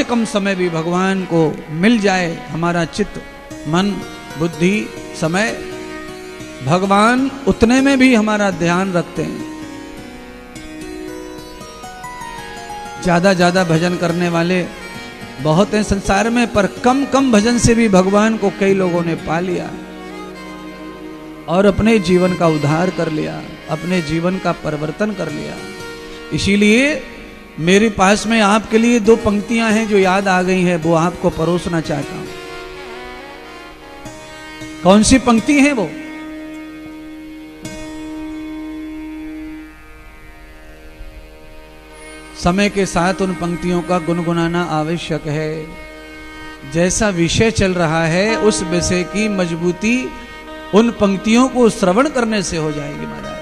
कम समय भी भगवान को मिल जाए, हमारा चित्त, मन, बुद्धि, समय, भगवान उतने में भी हमारा ध्यान रखते हैं। ज्यादा भजन करने वाले बहुत हैं संसार में, पर कम भजन से भी भगवान को कई लोगों ने पा लिया और अपने जीवन का उद्धार कर लिया, अपने जीवन का परिवर्तन कर लिया। इसीलिए मेरे पास में आपके लिए 2 पंक्तियां हैं जो याद आ गई हैं, वो आपको परोसना चाहता हूं। कौन सी पंक्ति है वो? समय के साथ उन पंक्तियों का गुनगुनाना आवश्यक है। जैसा विषय चल रहा है उस विषय की मजबूती उन पंक्तियों को श्रवण करने से हो जाएगी महाराज।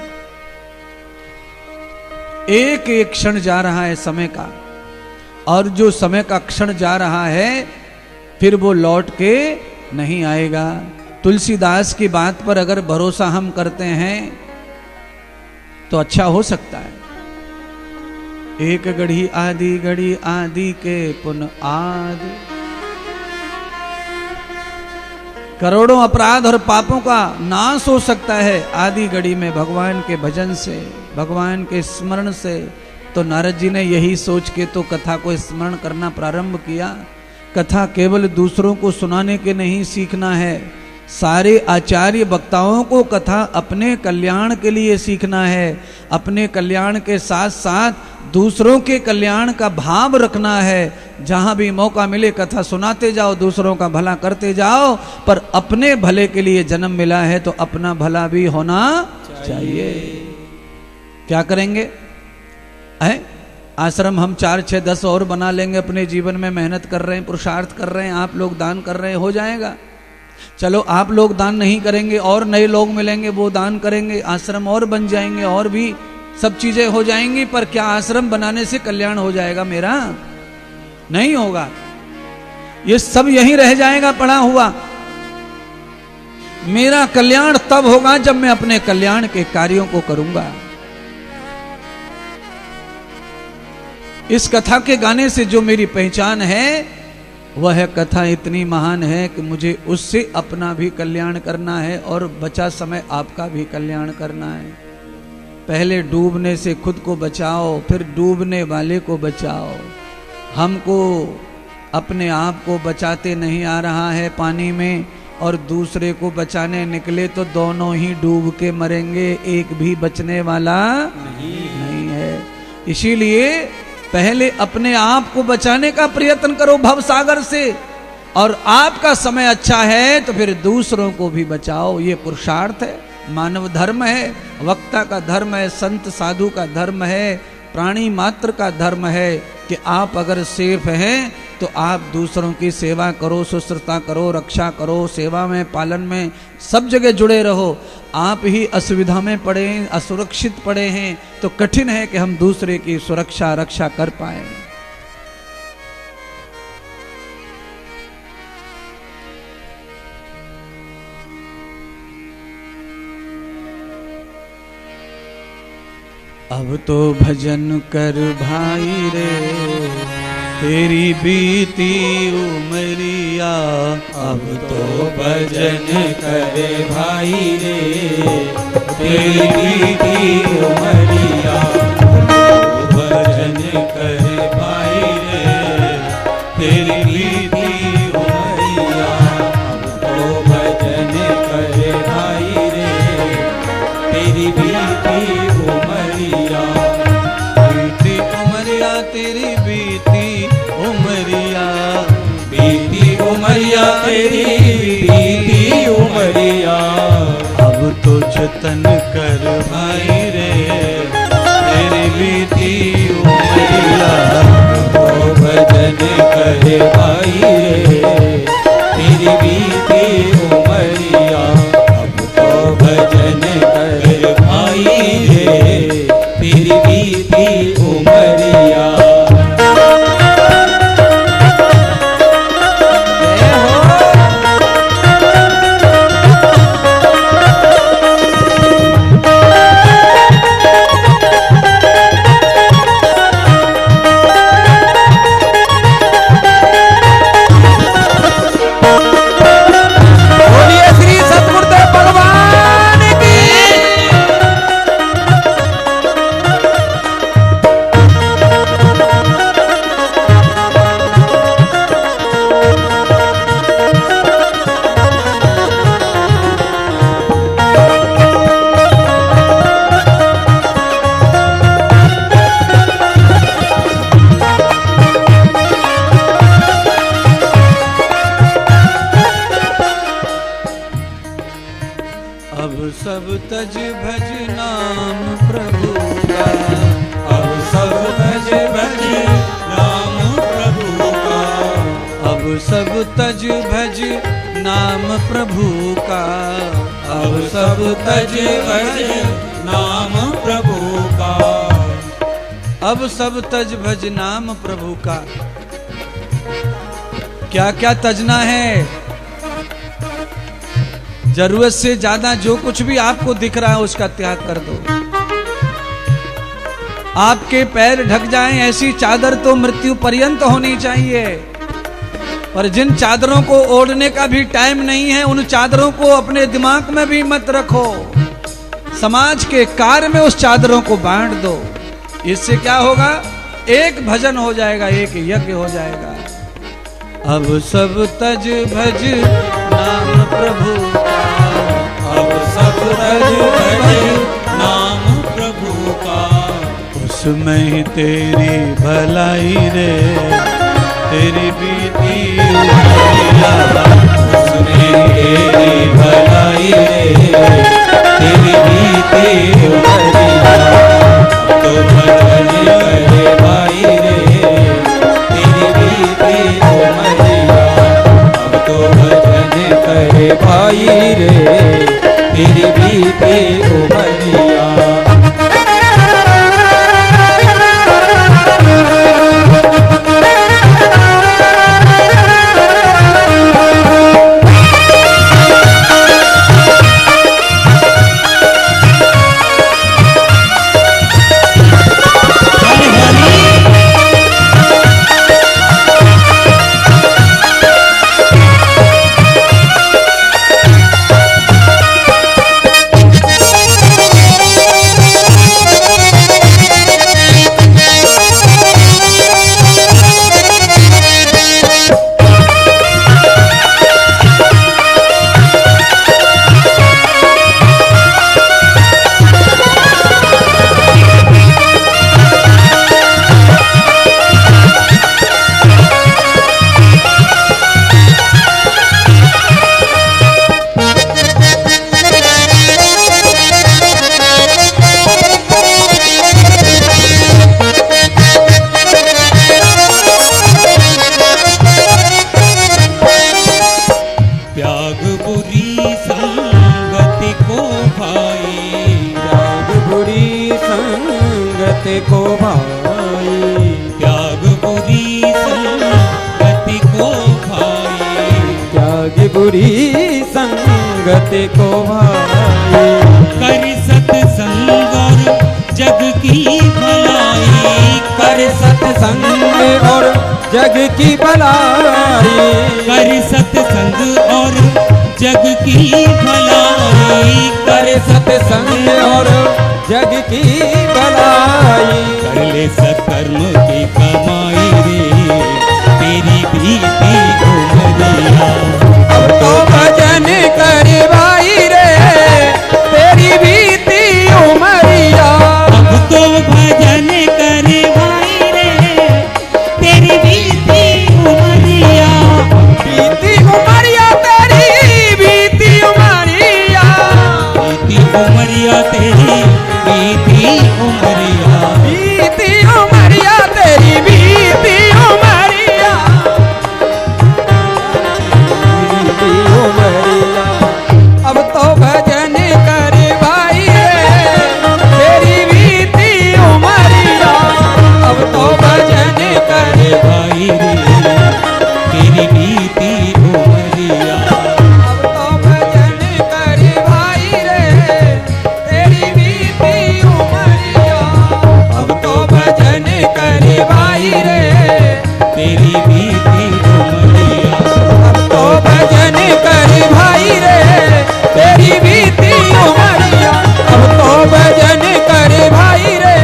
एक एक क्षण जा रहा है समय का, और जो समय का क्षण जा रहा है फिर वो लौट के नहीं आएगा। तुलसीदास की बात पर अगर भरोसा हम करते हैं तो अच्छा हो सकता है। एक घड़ी आदि के पुनः आदि, करोड़ों अपराध और पापों का नाश हो सकता है आदि घड़ी में भगवान के भजन से, भगवान के स्मरण से। तो नारद जी ने यही सोच के तो कथा को स्मरण करना प्रारंभ किया। कथा केवल दूसरों को सुनाने के नहीं सीखना है, सारे आचार्य वक्ताओं को कथा अपने कल्याण के लिए सीखना है। अपने कल्याण के साथ साथ दूसरों के कल्याण का भाव रखना है। जहां भी मौका मिले कथा सुनाते जाओ, दूसरों का भला करते जाओ, पर अपने भले के लिए जन्म मिला है तो अपना भला भी होना चाहिए। क्या करेंगे? आश्रम हम 4, 6, 10 और बना लेंगे, अपने जीवन में मेहनत कर रहे हैं, पुरुषार्थ कर रहे हैं, आप लोग दान कर रहे हैं, हो जाएगा। चलो आप लोग दान नहीं करेंगे और नए लोग मिलेंगे, वो दान करेंगे, आश्रम और बन जाएंगे और भी सब चीजें हो जाएंगी। पर क्या आश्रम बनाने से कल्याण हो जाएगा मेरा? नहीं होगा। ये सब यहीं रह जाएगा पड़ा हुआ। मेरा कल्याण तब होगा जब मैं अपने कल्याण के कार्यों को करूंगा। इस कथा के गाने से जो मेरी पहचान है वह कथा इतनी महान है कि मुझे उससे अपना भी कल्याण करना है और बचा समय आपका भी कल्याण करना है। पहले डूबने से खुद को बचाओ, फिर डूबने वाले को बचाओ। हमको अपने आप को बचाते नहीं आ रहा है पानी में, और दूसरे को बचाने निकले तो दोनों ही डूब के मरेंगे, एक भी बचने वाला नहीं है। इसीलिए पहले अपने आप को बचाने का प्रयत्न करो भव सागर से, और आपका समय अच्छा है तो फिर दूसरों को भी बचाओ। ये पुरुषार्थ है, मानव धर्म है, वक्ता का धर्म है, संत साधु का धर्म है, प्राणी मात्र का धर्म है कि आप अगर सेफ हैं तो आप दूसरों की सेवा करो, शुश्रूषा करो, रक्षा करो, सेवा में, पालन में, सब जगह जुड़े रहो। आप ही असुविधा में पड़े, असुरक्षित पड़े हैं तो कठिन है कि हम दूसरे की सुरक्षा रक्षा कर पाए। अब तो भजन कर भाई रे तेरी बीती उमरिया, अब तो भजन करे भाई रे तेरी बीती उमरिया। भजन करे भाई रे तेरी बीती उमरिया। अब तो भजन करे भाई रे तेरी बीती उमरिया। बीती उमरिया तेरी बीती उमरिया, बीती उमरिया तेरी बीती उमरिया। अब तो जतन कर भाई रे तेरी बीती उमरिया। तो भजन करे भाई रे तेरी बीती उमरिया। अब तो भजन करे भाई रे तेरी बीती उमरिया। सब तज भज नाम प्रभु का, अब सब तज भज नाम प्रभु का, अब सब तज भज नाम प्रभु का, अब सब तज भज नाम प्रभु का, अब सब तज भज नाम प्रभु का। क्या क्या तजना है? जरूरत से ज्यादा जो कुछ भी आपको दिख रहा है उसका त्याग कर दो। आपके पैर ढक जाएं ऐसी चादर तो मृत्यु पर्यंत होनी चाहिए, पर जिन चादरों को ओढ़ने का भी टाइम नहीं है उन चादरों को अपने दिमाग में भी मत रखो। समाज के कार्य में उस चादरों को बांट दो। इससे क्या होगा? एक भजन हो जाएगा, एक यज्ञ हो जाएगा। अब सब तज भज नाम प्रभु का, अब सब तज भज नाम प्रभु का, उसमें ही तेरी भलाई रे, तेरी बीती उमरिया, उसमें तेरी भलाई रे, तेरी बीती उमरिया। तो भजन करे भाई रे, तेरी बीती उमरिया। अब तो भजन करे भाई रे, तेरी बीती उमरिया। को भाई, त्याग बुरी संगति को भाई, त्याग बुरी संगति को भाई। कर सत्संग और जग की भलाई, कर सत्संग और जग की भलाई, कर सत्संग और जग की भलाई, कर सत्संग और जग की भलाई। कर ले सत्कर्म की कमाई रे, तेरी प्रीति उमरिया। अब तो भजन कर भाई रे, तेरी प्रीति उमरिया। अब तो भजन कर भाई रे, तेरी प्रीति उमरिया। प्रीति उमरिया तेरी प्रीति उमरिया, प्रीति उमरिया तेरी बीती उमरिया, बीती उमरिया तेरी बीती उमरिया, बीती उमरिया। अब तो भजन कर भाई रे, तेरी बीती उमरिया। अब तो भजन कर भाई रे, तेरी बीती उमरिया। अब तो भजन कर भाई रे, तेरी बीती उमरिया। अब तो भजन कर भाई रे, तेरी बीती उमरिया। अब तो भजन कर भाई रे, तेरी बीती उमरिया। अब तो भजन कर भाई रे,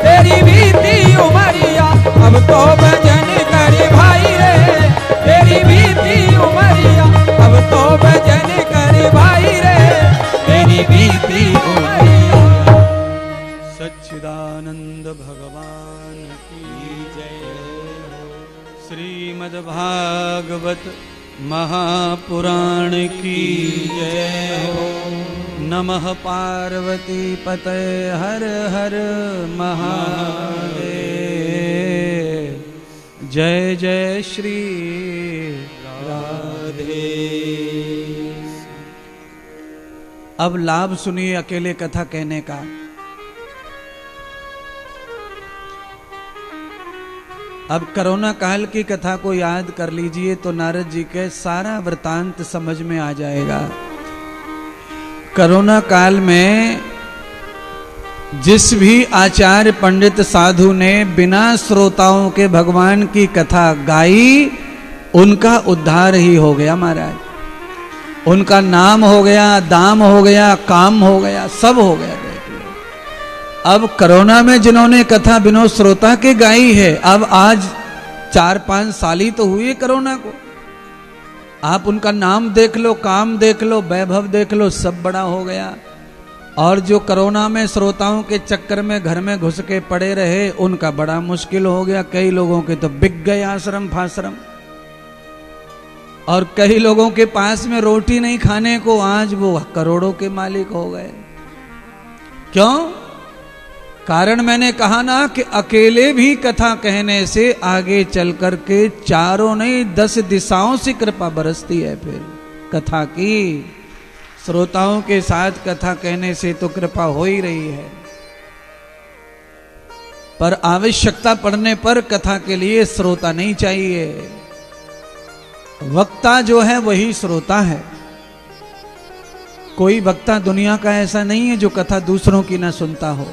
तेरी बीती उमरिया। अब तो भजन कर भाई रे, तेरी बीती उमरिया। अब तो भजन कर भाई रे, तेरी बीती उमरिया। सच्चिदानंद भगवान की जय। श्रीमद् भागवत महापुराण की जय हो। नमः पार्वती पते हर हर महादेव। जय जय श्री राधे। अब लाभ सुनिए अकेले कथा कहने का। अब कोरोना काल की कथा को याद कर लीजिए तो नारद जी के सारा वृतांत समझ में आ जाएगा। कोरोना काल में जिस भी आचार्य पंडित साधु ने बिना श्रोताओं के भगवान की कथा गाई, उनका उद्धार ही हो गया महाराज। उनका नाम हो गया, दाम हो गया, काम हो गया, सब हो गया। अब कोरोना में जिन्होंने कथा बिना श्रोता के गाई है, अब आज 4-5 साल ही तो हुए कोरोना को। आप उनका नाम देख लो, काम देख लो, वैभव देख लो, सब बड़ा हो गया। और जो कोरोना में श्रोताओं के चक्कर में घर में घुस के पड़े रहे, उनका बड़ा मुश्किल हो गया। कई लोगों के तो बिक गए आश्रम फाश्रम, और कई लोगों के पास में रोटी नहीं खाने को, आज वो करोड़ों के मालिक हो गए। क्यों? कारण मैंने कहा ना कि अकेले भी कथा कहने से आगे चल कर के चारों नहीं 10 दिशाओं से कृपा बरसती है। फिर कथा की श्रोताओं के साथ कथा कहने से तो कृपा हो ही रही है, पर आवश्यकता पड़ने पर कथा के लिए श्रोता नहीं चाहिए। वक्ता जो है वही श्रोता है। कोई वक्ता दुनिया का ऐसा नहीं है जो कथा दूसरों की ना सुनता हो।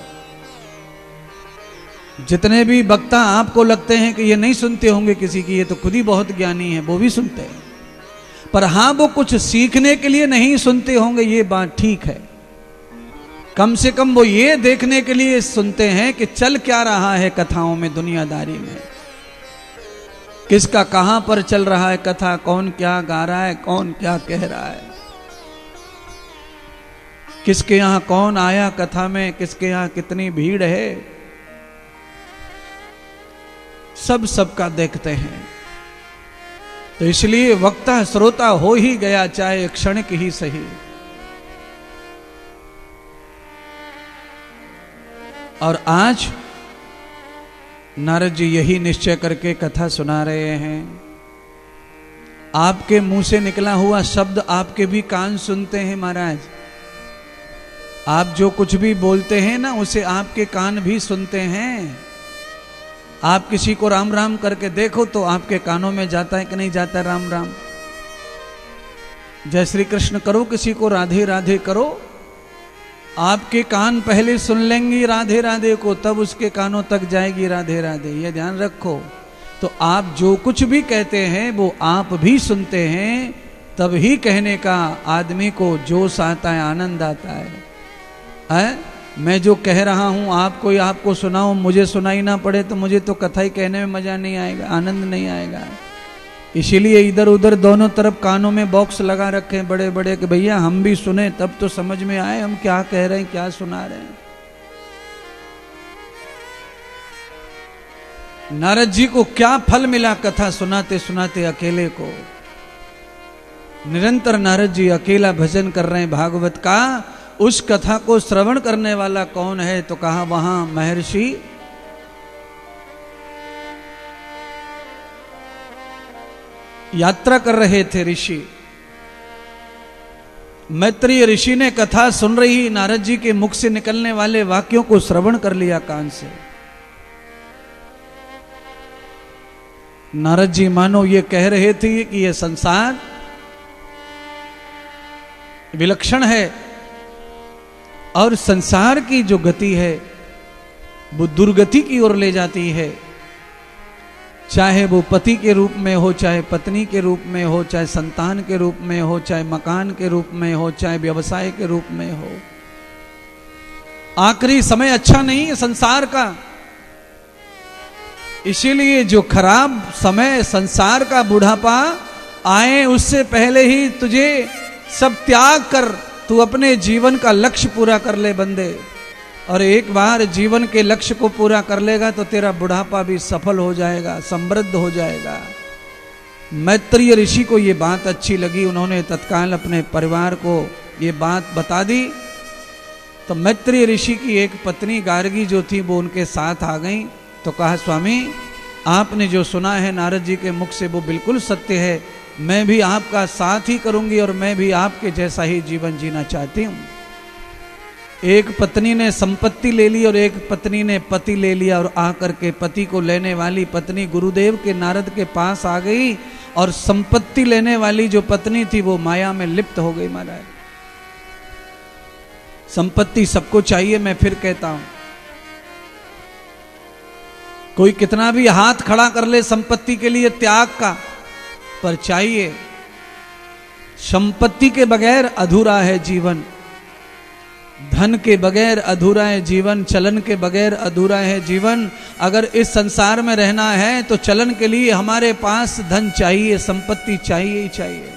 जितने भी वक्ता आपको लगते हैं कि ये नहीं सुनते होंगे किसी की, ये तो खुद ही बहुत ज्ञानी है, वो भी सुनते हैं। पर हाँ, वो कुछ सीखने के लिए नहीं सुनते होंगे, ये बात ठीक है। कम से कम वो ये देखने के लिए सुनते हैं कि चल क्या रहा है कथाओं में, दुनियादारी में किसका कहां पर चल रहा है कथा, कौन क्या गा रहा है, कौन क्या कह रहा है, किसके यहां कौन आया कथा में, किसके यहां कितनी भीड़ है, सब सबका देखते हैं। तो इसलिए वक्ता श्रोता हो ही गया, चाहे क्षणिक ही सही। और आज नारद जी यही निश्चय करके कथा सुना रहे हैं। आपके मुंह से निकला हुआ शब्द आपके भी कान सुनते हैं महाराज। आप जो कुछ भी बोलते हैं ना, उसे आपके कान भी सुनते हैं। आप किसी को राम राम करके देखो तो आपके कानों में जाता है कि नहीं जाता राम राम। जय श्री कृष्ण करो, किसी को राधे राधे करो, आपके कान पहले सुन लेंगी राधे राधे को, तब उसके कानों तक जाएगी राधे राधे। ये ध्यान रखो। तो आप जो कुछ भी कहते हैं वो आप भी सुनते हैं, तब ही कहने का आदमी को जोश आता है, आनंद आता है। मैं जो कह रहा हूं आपको सुनाऊं, मुझे सुनाई ना पड़े तो मुझे तो कथा ही कहने में मजा नहीं आएगा, आनंद नहीं आएगा। इसीलिए इधर उधर दोनों तरफ कानों में बॉक्स लगा रखे हैं बड़े बड़े कि भैया हम भी सुने, तब तो समझ में आए हम क्या कह रहे हैं, क्या सुना रहे हैं। नारद जी को क्या फल मिला कथा सुनाते सुनाते अकेले को। निरंतर नारद जी अकेला भजन कर रहे हैं भागवत का। उस कथा को श्रवण करने वाला कौन है? तो कहा वहां महर्षि यात्रा कर रहे थे। ऋषि मैत्रेय ऋषि ने कथा सुन रही नारद जी के मुख से निकलने वाले वाक्यों को श्रवण कर लिया कान से। नारद जी मानो ये कह रहे थे कि यह संसार विलक्षण है और संसार की जो गति है वो दुर्गति की ओर ले जाती है। चाहे वो पति के रूप में हो, चाहे पत्नी के रूप में हो, चाहे संतान के रूप में हो, चाहे मकान के रूप में हो, चाहे व्यवसाय के रूप में हो। आखिरी समय अच्छा नहीं है संसार का। इसीलिए जो खराब समय संसार का बुढ़ापा आए, उससे पहले ही तुझे सब त्याग कर तू अपने जीवन का लक्ष्य पूरा कर ले बंदे। और एक बार जीवन के लक्ष्य को पूरा कर लेगा तो तेरा बुढ़ापा भी सफल हो जाएगा, समृद्ध हो जाएगा। मैत्रेय ऋषि को ये बात अच्छी लगी। उन्होंने तत्काल अपने परिवार को ये बात बता दी तो मैत्रेय ऋषि की एक पत्नी गार्गी जो थी वो उनके साथ आ गई। तो कहा स्वामी आपने जो सुना है नारद जी के मुख से वो बिल्कुल सत्य है, मैं भी आपका साथ ही करूंगी और मैं भी आपके जैसा ही जीवन जीना चाहती हूं। एक पत्नी ने संपत्ति ले ली और एक पत्नी ने पति ले लिया, और आकर के पति को लेने वाली पत्नी गुरुदेव के नारद के पास आ गई, और संपत्ति लेने वाली जो पत्नी थी वो माया में लिप्त हो गई। महाराज संपत्ति सबको चाहिए, मैं फिर कहता हूं, कोई कितना भी हाथ खड़ा कर ले संपत्ति के लिए त्याग का, पर चाहिए। संपत्ति के बगैर अधूरा है जीवन, धन के बगैर अधूरा है जीवन, चलन के बगैर अधूरा है जीवन। अगर इस संसार में रहना है तो चलन के लिए हमारे पास धन चाहिए, संपत्ति चाहिए ही चाहिए।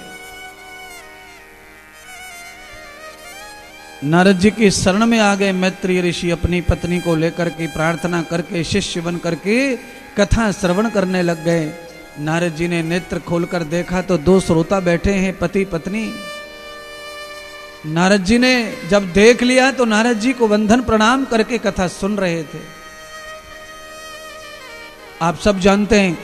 नारद जी की शरण में आ गए मैत्रेय ऋषि, अपनी पत्नी को लेकर के प्रार्थना करके शिष्य बन करके कथा श्रवण करने लग गए। नारद जी ने नेत्र खोलकर देखा तो दो श्रोता बैठे हैं, पति पत्नी। नारद जी ने जब देख लिया तो नारद जी को वंदन प्रणाम करके कथा सुन रहे थे। आप सब जानते हैं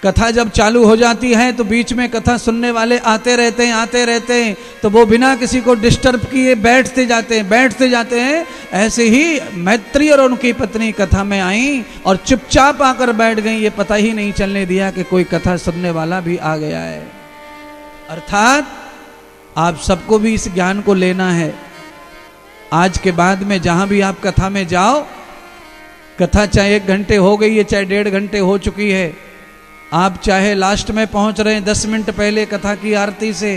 कथा जब चालू हो जाती है तो बीच में कथा सुनने वाले आते रहते हैं, तो वो बिना किसी को डिस्टर्ब किए बैठते जाते हैं। ऐसे ही मैत्रेय और उनकी पत्नी कथा में आई और चुपचाप आकर बैठ गई, ये पता ही नहीं चलने दिया कि कोई कथा सुनने वाला भी आ गया है। अर्थात आप सबको भी इस ज्ञान को लेना है। आज के बाद में जहां भी आप कथा में जाओ, कथा चाहे 1 घंटे हो गई है चाहे 1.5 घंटे हो चुकी है, आप चाहे लास्ट में पहुंच रहे हैं 10 मिनट पहले कथा की आरती से,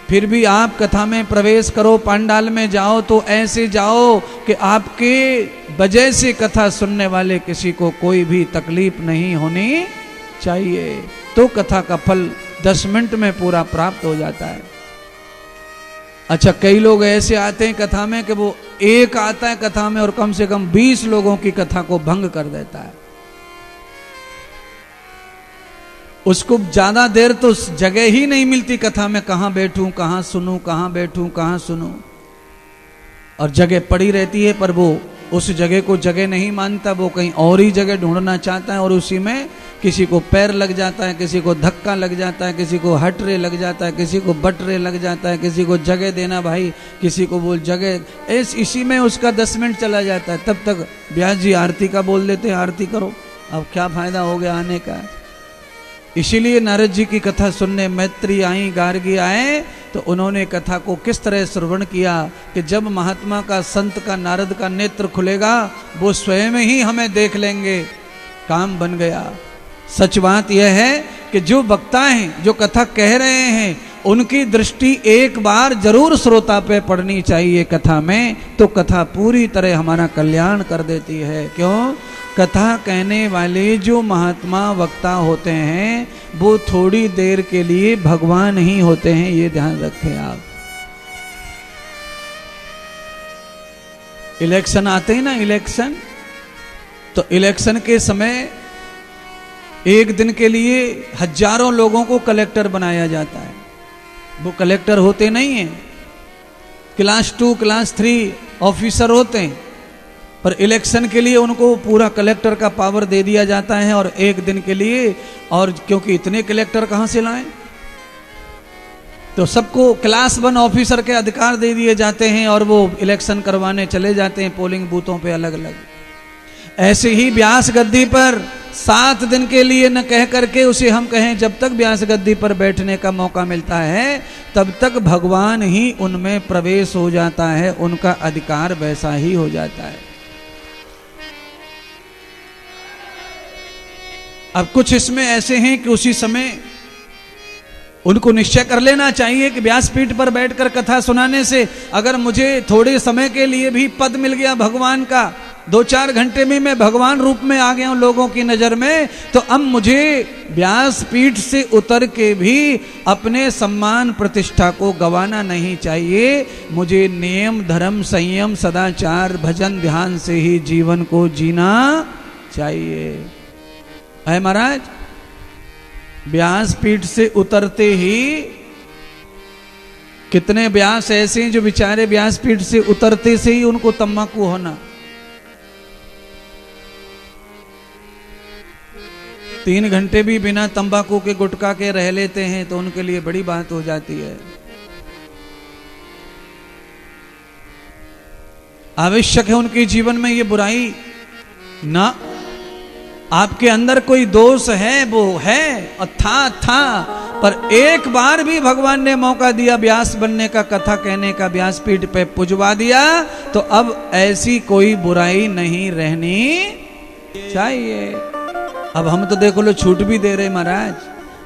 फिर भी आप कथा में प्रवेश करो, पंडाल में जाओ तो ऐसे जाओ कि आपके वजह से कथा सुनने वाले किसी को कोई भी तकलीफ नहीं होनी चाहिए। तो कथा का फल 10 मिनट में पूरा प्राप्त हो जाता है। अच्छा, कई लोग ऐसे आते हैं कथा में कि वो एक आता है कथा में और कम से कम 20 लोगों की कथा को भंग कर देता है। उसको ज्यादा देर तो जगह ही नहीं मिलती कथा में, कहां बैठूं कहां सुनूं, कहां बैठूं कहां सुनूं, और जगह पड़ी रहती है पर वो उस जगह को जगह नहीं मानता, वो कहीं और ही जगह ढूंढना चाहता है, और उसी में किसी को पैर लग जाता है, किसी को धक्का लग जाता है, किसी को हटरे लग जाता है, किसी को बटरे लग जाता है, किसी को जगह देना भाई, किसी को बोल जगह, इसी में उसका 10 मिनट चला जाता है। तब तक व्यास जी आरती का बोल देते हैं, आरती करो, अब क्या फायदा हो गया आने का। इसीलिए नारद जी की कथा सुनने मैत्रेय आई, गार्गी आए, तो उन्होंने कथा को किस तरह श्रवण किया कि जब महात्मा का, संत का, नारद का नेत्र खुलेगा वो स्वयं ही हमें देख लेंगे, काम बन गया। सच बात यह है कि जो वक्ता हैं, जो कथा कह रहे हैं, उनकी दृष्टि एक बार जरूर श्रोता पे पड़नी चाहिए कथा में, तो कथा पूरी तरह हमारा कल्याण कर देती है। क्यों? कथा कहने वाले जो महात्मा वक्ता होते हैं वो थोड़ी देर के लिए भगवान ही होते हैं, ये ध्यान रखें आप। इलेक्शन आते हैं ना, इलेक्शन, तो इलेक्शन के समय एक दिन के लिए हजारों लोगों को कलेक्टर बनाया जाता है। वो कलेक्टर होते नहीं हैं, क्लास 2 क्लास 3 ऑफिसर होते हैं, पर इलेक्शन के लिए उनको पूरा कलेक्टर का पावर दे दिया जाता है, और एक दिन के लिए, और क्योंकि इतने कलेक्टर कहां से लाएं, तो सबको क्लास 1 ऑफिसर के अधिकार दे दिए जाते हैं, और वो इलेक्शन करवाने चले जाते हैं पोलिंग बूथों पे अलग अलग। ऐसे ही व्यास गद्दी पर 7 दिन के लिए न कह करके उसे हम कहें, जब तक व्यास गद्दी पर बैठने का मौका मिलता है तब तक भगवान ही उनमें प्रवेश हो जाता है, उनका अधिकार वैसा ही हो जाता है। अब कुछ इसमें ऐसे हैं कि उसी समय उनको निश्चय कर लेना चाहिए कि व्यासपीठ पर बैठकर कथा सुनाने से अगर मुझे थोड़े समय के लिए भी पद मिल गया भगवान का, 2-4 घंटे में मैं भगवान रूप में आ गया हूं लोगों की नजर में, तो अब मुझे व्यासपीठ से उतर के भी अपने सम्मान प्रतिष्ठा को गंवाना नहीं चाहिए। मुझे नियम, धर्म, संयम, सदाचार, भजन, ध्यान से ही जीवन को जीना चाहिए। है महाराज, व्यासपीठ से उतरते ही कितने व्यास ऐसे हैं जो बेचारे व्यासपीठ से उतरते से ही उनको तम्बाकू होना। 3 घंटे भी बिना तंबाकू के गुटखा के रह लेते हैं तो उनके लिए बड़ी बात हो जाती है। आवश्यक है उनके जीवन में ये बुराई ना। आपके अंदर कोई दोष है वो है और था, पर एक बार भी भगवान ने मौका दिया व्यास बनने का, कथा कहने का, व्यासपीठ पे पुजवा दिया, तो अब ऐसी कोई बुराई नहीं रहनी चाहिए। अब हम तो देखो लो छूट भी दे रहे महाराज,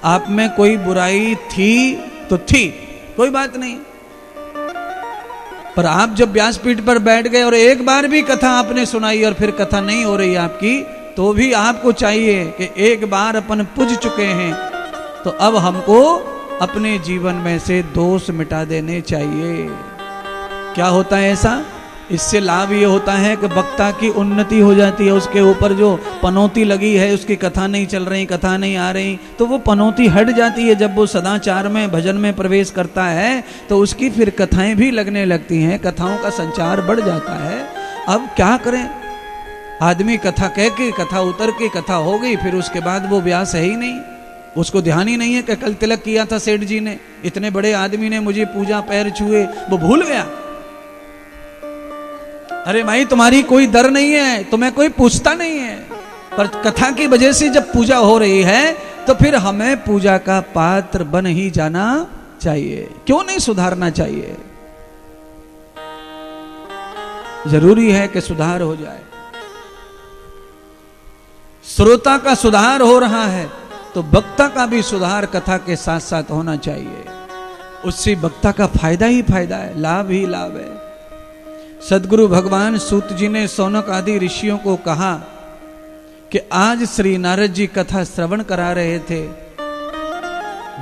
आप में कोई बुराई थी तो थी, कोई बात नहीं, पर आप जब व्यासपीठ पर बैठ गए और एक बार भी कथा आपने सुनाई और फिर कथा नहीं हो रही आपकी, तो भी आपको चाहिए कि एक बार अपन पूज चुके हैं तो अब हमको अपने जीवन में से दोष मिटा देने चाहिए। क्या होता है ऐसा? इससे लाभ ये होता है कि वक्ता की उन्नति हो जाती है। उसके ऊपर जो पनौती लगी है, उसकी कथा नहीं चल रही, कथा नहीं आ रही, तो वो पनौती हट जाती है। जब वो सदाचार में, भजन में प्रवेश करता है तो उसकी फिर कथाएं भी लगने लगती हैं, कथाओं का संचार बढ़ जाता है। अब क्या करें, आदमी कथा कह के, कथा उतर के, कथा हो गई, फिर उसके बाद वो व्यास है ही नहीं, उसको ध्यान ही नहीं है कि कल तिलक किया था सेठ जी ने, इतने बड़े आदमी ने मुझे पूजा, पैर छुए, वो भूल गया। अरे भाई तुम्हारी कोई दर नहीं है, तुम्हें कोई पूछता नहीं है, पर कथा की वजह से जब पूजा हो रही है तो फिर हमें पूजा का पात्र बन ही जाना चाहिए। क्यों नहीं सुधारना चाहिए? जरूरी है कि सुधार हो जाए। श्रोता का सुधार हो रहा है तो वक्ता का भी सुधार कथा के साथ साथ होना चाहिए। उससे वक्ता का फायदा ही फायदा है, लाभ ही लाभ है। सदगुरु भगवान सूत जी ने सौनक आदि ऋषियों को कहा कि आज श्री नारद जी कथा श्रवण करा रहे थे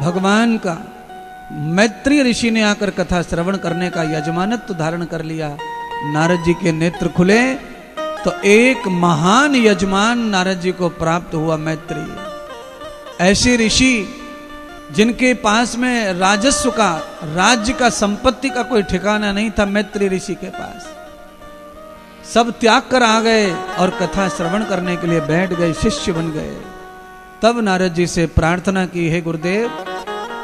भगवान का। मैत्री ऋषि ने आकर कथा श्रवण करने का यजमानत्व धारण कर लिया। नारद जी के नेत्र खुले तो एक महान यजमान नारद जी को प्राप्त हुआ, मैत्री। ऐसे ऋषि जिनके पास में राजस्व का, राज्य का, संपत्ति का कोई ठिकाना नहीं था, मैत्री ऋषि के पास सब त्याग कर आ गए और कथा श्रवण करने के लिए बैठ गए, शिष्य बन गए। तब नारद जी से प्रार्थना की, हे गुरुदेव,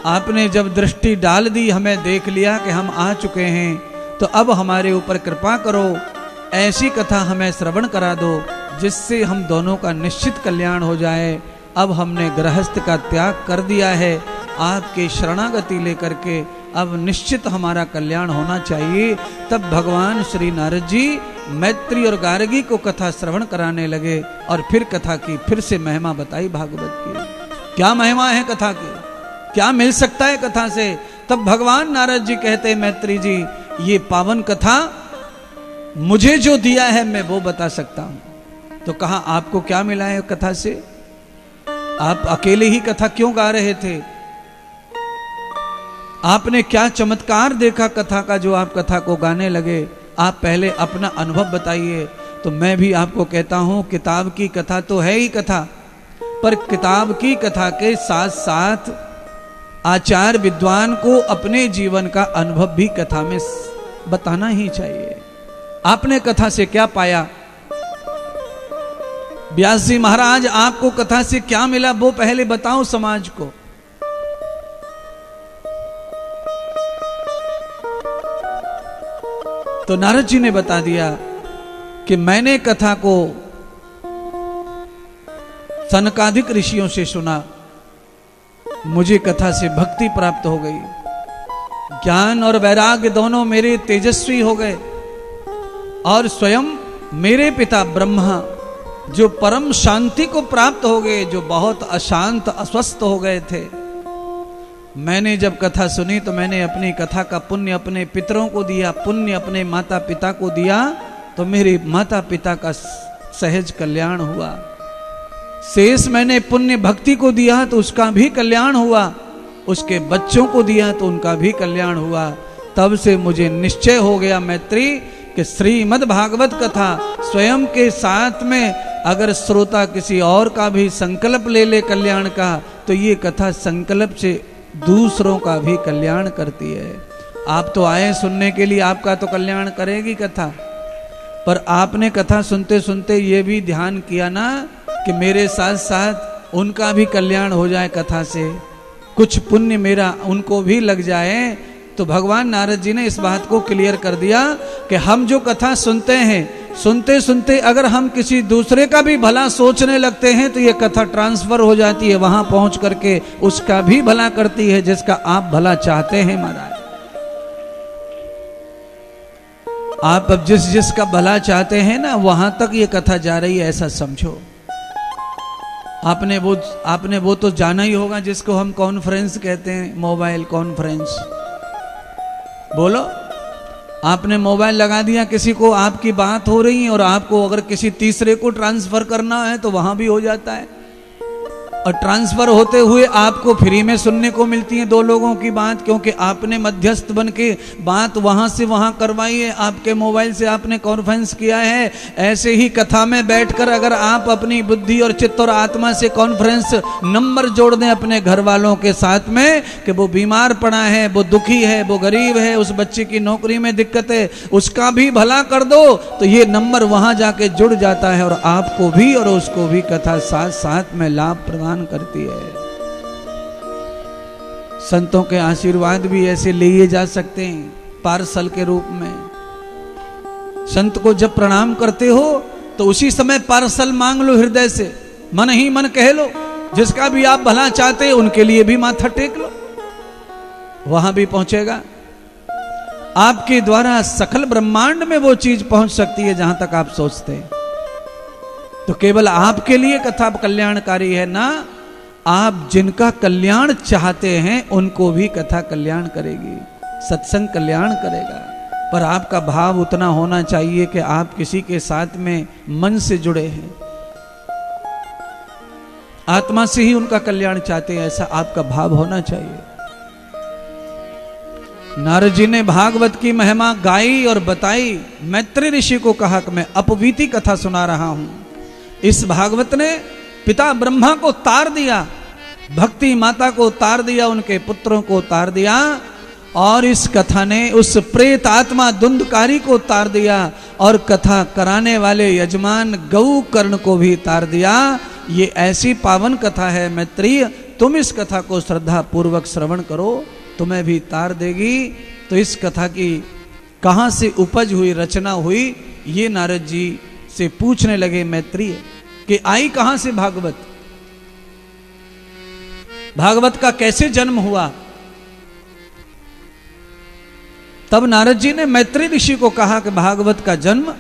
आपने जब दृष्टि डाल दी, हमें देख लिया कि हम आ चुके हैं, तो अब हमारे ऊपर कृपा करो, ऐसी कथा हमें श्रवण करा दो जिससे हम दोनों का निश्चित कल्याण हो जाए। अब हमने गृहस्थ का त्याग कर दिया है, आपके शरणागति लेकर के अब निश्चित हमारा कल्याण होना चाहिए। तब भगवान श्री नारद जी मैत्री और गार्गी को कथा श्रवण कराने लगे और फिर कथा की फिर से महिमा बताई भागवत की। क्या महिमा है कथा की, क्या मिल सकता है कथा से? तब भगवान नारद जी कहते, मैत्री जी, ये पावन कथा मुझे जो दिया है मैं वो बता सकता हूं। तो कहा, आपको क्या मिला है कथा से? आप अकेले ही कथा क्यों गा रहे थे? आपने क्या चमत्कार देखा कथा का जो आप कथा को गाने लगे? आप पहले अपना अनुभव बताइए। तो मैं भी आपको कहता हूं, किताब की कथा तो है ही कथा, पर किताब की कथा के साथ साथ आचार्य विद्वान को अपने जीवन का अनुभव भी कथा में बताना ही चाहिए। आपने कथा से क्या पाया? व्यास जी महाराज, आपको कथा से क्या मिला वो पहले बताओ समाज को। तो नारद जी ने बता दिया कि मैंने कथा को सनकादिक ऋषियों से सुना, मुझे कथा से भक्ति प्राप्त हो गई, ज्ञान और वैराग्य दोनों मेरे तेजस्वी हो गए, और स्वयं मेरे पिता ब्रह्मा जो परम शांति को प्राप्त हो गए, जो बहुत अशांत अस्वस्थ हो गए थे। मैंने जब कथा सुनी तो मैंने अपनी कथा का पुण्य अपने पितरों को दिया, पुण्य अपने माता पिता को दिया, तो मेरे माता पिता का सहज कल्याण हुआ। शेष मैंने पुण्य भक्ति को दिया तो उसका भी कल्याण हुआ, उसके बच्चों को दिया तो उनका भी कल्याण हुआ। तब से मुझे निश्चय हो गया मैत्री कि श्रीमद् भागवत कथा स्वयं के साथ में अगर श्रोता किसी और का भी संकल्प ले ले कल्याण का, तो ये कथा संकल्प से दूसरों का भी कल्याण करती है। आप तो आए सुनने के लिए, आपका तो कल्याण करेगी कथा, पर आपने कथा सुनते सुनते ये भी ध्यान किया ना कि मेरे साथ साथ उनका भी कल्याण हो जाए कथा से, कुछ पुण्य मेरा उनको भी लग जाए। तो भगवान नारद जी ने इस बात को क्लियर कर दिया कि हम जो कथा सुनते हैं, सुनते सुनते अगर हम किसी दूसरे का भी भला सोचने लगते हैं तो ये कथा ट्रांसफर हो जाती है, वहां पहुंच करके उसका भी भला करती है जिसका आप भला चाहते हैं। महाराज आप अब जिसका भला चाहते हैं ना, वहां तक ये कथा जा रही है, ऐसा समझो। आपने वो तो जाना ही होगा जिसको हम कॉन्फ्रेंस कहते हैं, मोबाइल कॉन्फ्रेंस। बोलो, आपने मोबाइल लगा दिया किसी को, आपकी बात हो रही है और आपको अगर किसी तीसरे को ट्रांसफर करना है तो वहां भी हो जाता है, और ट्रांसफर होते हुए आपको फ्री में सुनने को मिलती है दो लोगों की बात, क्योंकि आपने मध्यस्थ बन के बात वहां से वहां करवाई है, आपके मोबाइल से आपने कॉन्फ्रेंस किया है। ऐसे ही कथा में बैठकर अगर आप अपनी बुद्धि और चित्त और आत्मा से कॉन्फ्रेंस नंबर जोड़ दें अपने घर वालों के साथ में कि वो बीमार पड़ा है, वो दुखी है, वो गरीब है, उस बच्चे की नौकरी में दिक्कत है, उसका भी भला कर दो, तो ये नंबर वहां जाके जुड़ जाता है और आपको भी और उसको भी कथा साथ साथ में लाभ प्रदान करती है। संतों के आशीर्वाद भी ऐसे लिए जा सकते हैं पार्सल के रूप में। संत को जब प्रणाम करते हो तो उसी समय पार्सल मांग लो हृदय से, मन ही मन कह लो, जिसका भी आप भला चाहते हैं उनके लिए भी माथा टेक लो, वहां भी पहुंचेगा। आपके द्वारा सकल ब्रह्मांड में वो चीज पहुंच सकती है जहां तक आप सोचते हैं। तो केवल आपके लिए कथा कल्याणकारी है ना, आप जिनका कल्याण चाहते हैं उनको भी कथा कल्याण करेगी, सत्संग कल्याण करेगा। पर आपका भाव उतना होना चाहिए कि आप किसी के साथ में मन से जुड़े हैं, आत्मा से ही उनका कल्याण चाहते हैं, ऐसा आपका भाव होना चाहिए। नारद जी ने भागवत की महिमा गाई और बताई। मैत्री ऋषि को कहा कि मैं अपवीति कथा सुना रहा हूं। इस भागवत ने पिता ब्रह्मा को तार दिया, भक्ति माता को तार दिया, उनके पुत्रों को तार दिया, और इस कथा ने उस प्रेत आत्मा धुंधकारी को तार दिया, और कथा कराने वाले यजमान गौ कर्ण को भी तार दिया। ये ऐसी पावन कथा है मैत्री, तुम इस कथा को श्रद्धा पूर्वक श्रवण करो, तुम्हें भी तार देगी। तो इस कथा की कहां से उपज हुई, रचना हुई, ये नारद जी से पूछने लगे मैत्रेय कि आई कहां से भागवत, भागवत का कैसे जन्म हुआ। तब नारद जी ने मैत्री ऋषि को कहा कि भागवत का जन्म,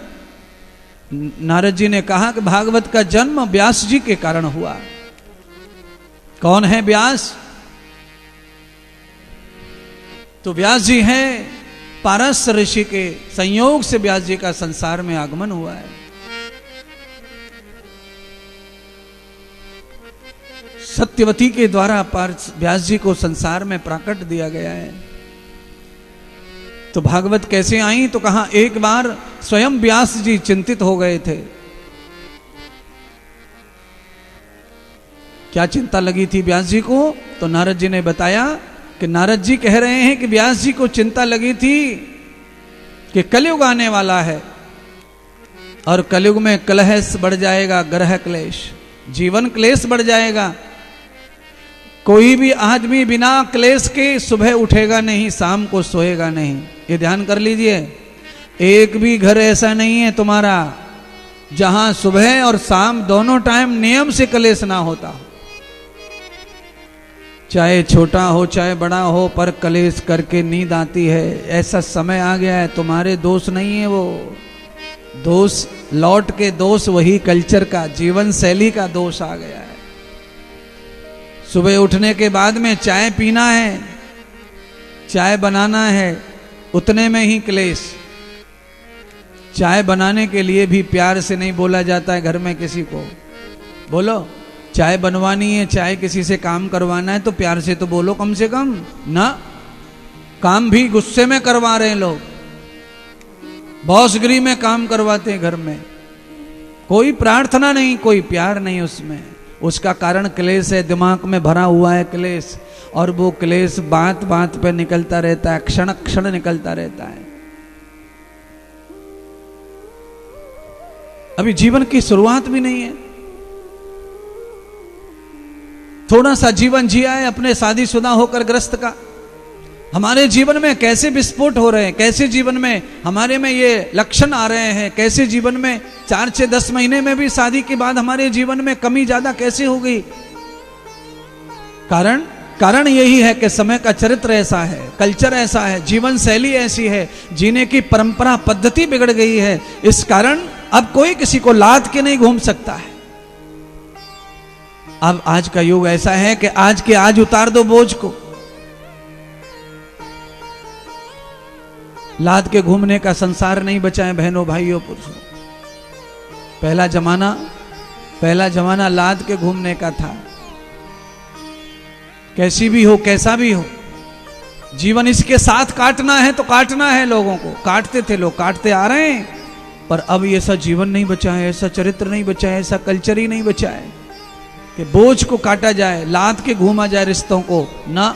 नारद जी ने कहा कि भागवत का जन्म व्यास जी के कारण हुआ। कौन है व्यास? तो व्यास जी हैं पारस ऋषि के संयोग से व्यास जी का संसार में आगमन हुआ है। सत्यवती के द्वारा व्यास जी को संसार में प्राकट दिया गया है। तो भागवत कैसे आई? तो कहा एक बार स्वयं व्यास जी चिंतित हो गए थे। क्या चिंता लगी थी व्यास जी को? तो नारद जी ने बताया कि नारद जी कह रहे हैं कि व्यास जी को चिंता लगी थी कि कलयुग आने वाला है और कलयुग में कलह बढ़ जाएगा, ग्रह क्लेश, जीवन क्लेश बढ़ जाएगा। कोई भी आदमी बिना क्लेश के सुबह उठेगा नहीं, शाम को सोएगा नहीं। ये ध्यान कर लीजिए, एक भी घर ऐसा नहीं है तुम्हारा जहां सुबह और शाम दोनों टाइम नियम से क्लेश ना होता हो। चाहे छोटा हो चाहे बड़ा हो, पर क्लेश करके नींद आती है। ऐसा समय आ गया है, तुम्हारे दोष नहीं है वो दोष, लौट के दोष वही कल्चर का, जीवन शैली का दोष आ गया है। सुबह उठने के बाद में चाय पीना है, चाय बनाना है, उतने में ही क्लेश। चाय बनाने के लिए भी प्यार से नहीं बोला जाता है घर में किसी को। बोलो, चाय बनवानी है, चाय किसी से काम करवाना है तो प्यार से तो बोलो कम से कम ना। काम भी गुस्से में करवा रहे हैं लोग, बॉसगिरी में काम करवाते हैं घर में। कोई प्रार्थना नहीं, कोई प्यार नहीं उसमें। उसका कारण क्लेश है, दिमाग में भरा हुआ है क्लेश, और वो क्लेश बात बात पे निकलता रहता है, क्षण क्षण निकलता रहता है। अभी जीवन की शुरुआत भी नहीं है, थोड़ा सा जीवन जिया है अपने शादीशुदा होकर ग्रस्त का। हमारे जीवन में कैसे विस्फोट हो रहे हैं, कैसे जीवन में हमारे में ये लक्षण आ रहे हैं, कैसे जीवन में 4 से 10 महीने में भी शादी के बाद हमारे जीवन में कमी ज्यादा कैसे हो गई। कारण यही है कि समय का चरित्र ऐसा है, कल्चर ऐसा है, जीवन शैली ऐसी है, जीने की परंपरा पद्धति बिगड़ गई है। इस कारण अब कोई किसी को लाद के नहीं घूम सकता है। अब आज का युग ऐसा है कि आज के आज उतार दो बोझ को, लाद के घूमने का संसार नहीं बचा है बहनों भाइयों पुरुषों। पहला जमाना लाद के घूमने का था। कैसी भी हो, कैसा भी हो, जीवन इसके साथ काटना है तो काटना है। लोगों को काटते थे लोग, काटते आ रहे हैं, पर अब ऐसा जीवन नहीं बचा है, ऐसा चरित्र नहीं बचा है, ऐसा कल्चर ही नहीं बचा है कि बोझ को काटा जाए, लाद के घूमा जाए रिश्तों को ना।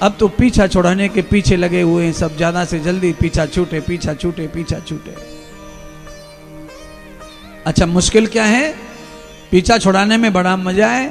अब तो पीछा छुड़ाने के पीछे लगे हुए हैं सब, ज्यादा से जल्दी पीछा छूटे, पीछा छूटे, पीछा छूटे। अच्छा, मुश्किल क्या है? पीछा छुड़ाने में बड़ा मजा है,